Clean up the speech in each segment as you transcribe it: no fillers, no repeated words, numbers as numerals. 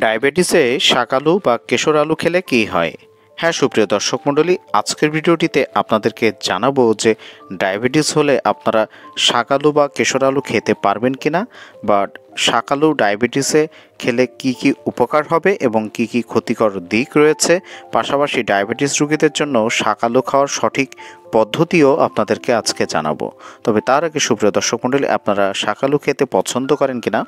ডায়াবেটিসে শাকালু বা কেশর আলু খেলে কি হয়? হ্যাঁ সুপ্রিয় দর্শক মণ্ডলী, আজকের ভিডিওটিতে আপনাদেরকে জানাবো যে ডায়াবেটিস হলে আপনারা শাকালু বা কেশর আলু খেতে পারবেন কিনা, বা শাকালু ডায়াবেটিসে খেলে কি কি উপকার হবে এবং কি কি ক্ষতিকর দিক রয়েছে। পাশাপাশি ডায়াবেটিস রোগীদের জন্য শাকালু খাওয়ার সঠিক পদ্ধতিও আপনাদেরকে আজকে জানাবো। তবে তার আগে সুপ্রিয় দর্শক মণ্ডলী, আপনারা শাকালু খেতে পছন্দ করেন কিনা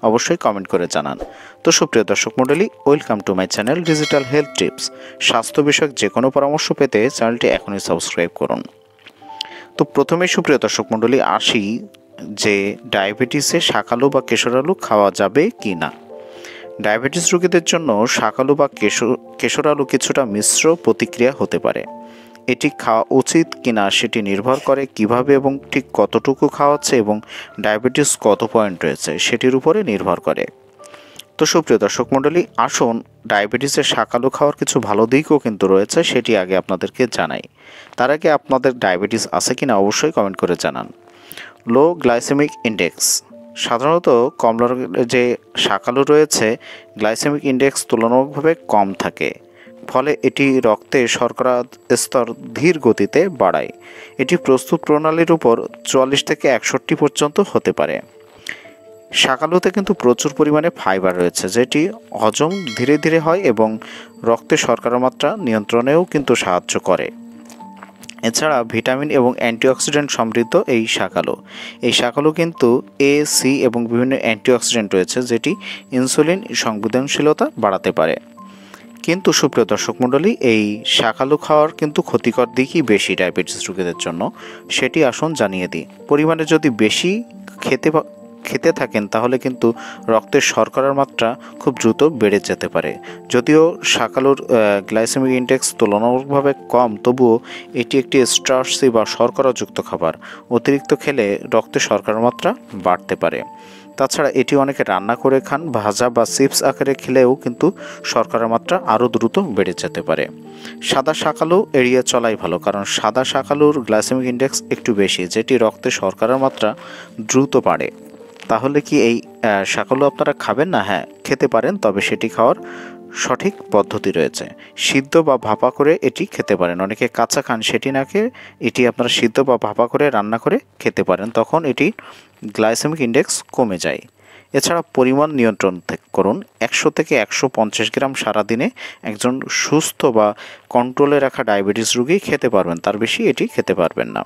অবশ্যই কমেন্ট করে জানান। তো সুপ্রিয় দর্শক মণ্ডলী, welcome to my channel digital health tips. স্বাস্থ্য বিষয়ক যে কোনো পরামর্শ পেতে চ্যানেলটি এখনই সাবস্ক্রাইব করুন। তো প্রথমেই সুপ্রিয় দর্শক মণ্ডলী আসি যে ডায়াবেটিসে শাকালু বা কেশর আলু খাওয়া যাবে কি না। ডায়াবেটিস রোগীদের জন্য শাকালু বা কেশর আলু কিছুটা মিশ্র প্রতিক্রিয়া হতে পারে। এটি খাওয়া উচিত কিনা সেটি নির্ভর করে কিভাবে এবং ঠিক কতটুকু খাওয়া হচ্ছে এবং ডায়াবেটিস কত পয়েন্ট রয়েছে সেটির উপরে নির্ভর করে। তো সুপ্রিয় দর্শক মণ্ডলী, আসুন ডায়াবেটিসের শাকালু খাওয়ার কিছু ভালো দিকও কিন্তু রয়েছে, সেটি আগে আপনাদেরকে জানাই। তার আগে আপনাদের ডায়াবেটিস আছে কিনা অবশ্যই কমেন্ট করে জানান। লো গ্লাইসেমিক ইন্ডেক্স, সাধারণত কমলার যে শাকালু রয়েছে গ্লাইসেমিক ইন্ডেক্স তুলনামূলকভাবে কম থাকে, ফলে এটি রক্তে শর্করা স্তর ধীর গতিতে বাড়ায়। এটি প্রস্তুত প্রণালীর উপর 44 থেকে 61 পর্যন্ত হতে পারে। শাকালুতে কিন্তু প্রচুর পরিমাণে ফাইবার রয়েছে, যেটি হজম ধীরে ধীরে হয় এবং রক্তে শর্করার মাত্রা নিয়ন্ত্রণেও কিন্তু সাহায্য করে। এছাড়া ভিটামিন এবং অ্যান্টিঅক্সিডেন্ট সমৃদ্ধ এই শাকালু কিন্তু এ, সি এবং বিভিন্ন অ্যান্টিঅক্সিডেন্ট রয়েছে, যেটি ইনসুলিন সংবেদনশীলতা বাড়াতে পারে। কিন্তু সুপ্রিয় দর্শক মণ্ডলী, এই শাকালু খাওয়ার কিন্তু ক্ষতিকর দিকই বেশি ডায়াবেটিস রোগীদের জন্য, সেটি আসুন জানিয়ে দিই। পরিমাণে যদি বেশি খেতে থাকেন তাহলে কিন্তু রক্তের শর্করার মাত্রা খুব দ্রুত বেড়ে যেতে পারে। যদিও শাকালুর গ্লাইসেমিক ইন্ডেক্স তুলনামূলকভাবে কম, তবুও এটি একটি স্টার্চি বা শর্করাযুক্ত খাবার। অতিরিক্ত খেলে রক্তে শর্করার মাত্রা বাড়তে পারে। তাছাড়া এটি অনেকে রান্না করে খান, ভাজা বা চিপস আকারে খেলেও কিন্তু শর্করার মাত্রা আরও দ্রুত বেড়ে যেতে পারে। সাদা শাকালু এড়িয়ে চলাই ভালো, কারণ সাদা শাকালুর গ্লাইসেমিক ইন্ডেক্স একটু বেশি, যেটি রক্তে শর্করার মাত্রা দ্রুত বাড়ে। তাহলে কি এই শাকালু আপনারা খাবেন না? হ্যাঁ, খেতে পারেন, তবে সেটি খাওয়ার সঠিক পদ্ধতি রয়েছে। সিদ্ধ বা ভাপা করে এটি খেতে পারেন। অনেকে কাঁচা খান, সেটি না খেয়ে এটি আপনারা সিদ্ধ বা ভাপা করে রান্না করে খেতে পারেন, তখন এটি গ্লাইসেমিক ইন্ডেক্স কমে যায়। এছাড়া পরিমাণ নিয়ন্ত্রণ করুন। 100 থেকে 150 গ্রাম সারাদিনে একজন সুস্থ বা কন্ট্রোলে রাখা ডায়াবেটিস রোগী খেতে পারবেন, তার বেশি এটি খেতে পারবেন না।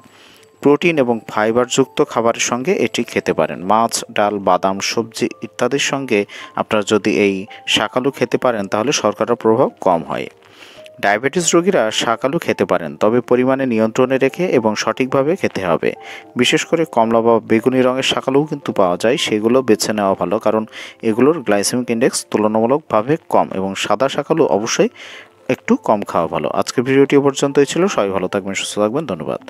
প্রোটিন এবং ফাইবারযুক্ত খাবারের সঙ্গে এটি খেতে পারেন। মাছ, ডাল, বাদাম, সবজি ইত্যাদির সঙ্গে আপনারা যদি এই শাকালু খেতে পারেন তাহলে শর্করার প্রভাব কম হয়। ডায়াবেটিস রোগীরা শাকালু খেতে পারেন, তবে পরিমাণে নিয়ন্ত্রণে রেখে এবং সঠিকভাবে খেতে হবে। বিশেষ করে কমলা বা বেগুনি রঙের শাকালুও কিন্তু পাওয়া যায়, সেগুলো বেছে নেওয়া ভালো, কারণ এগুলোর গ্লাইসেমিক ইন্ডেক্স তুলনামূলকভাবে কম, এবং সাদা শাকালু অবশ্যই একটু কম খাওয়া ভালো। আজকের ভিডিওটি পর্যন্তই ছিল। সবাই ভালো থাকবেন, সুস্থ থাকবেন, ধন্যবাদ।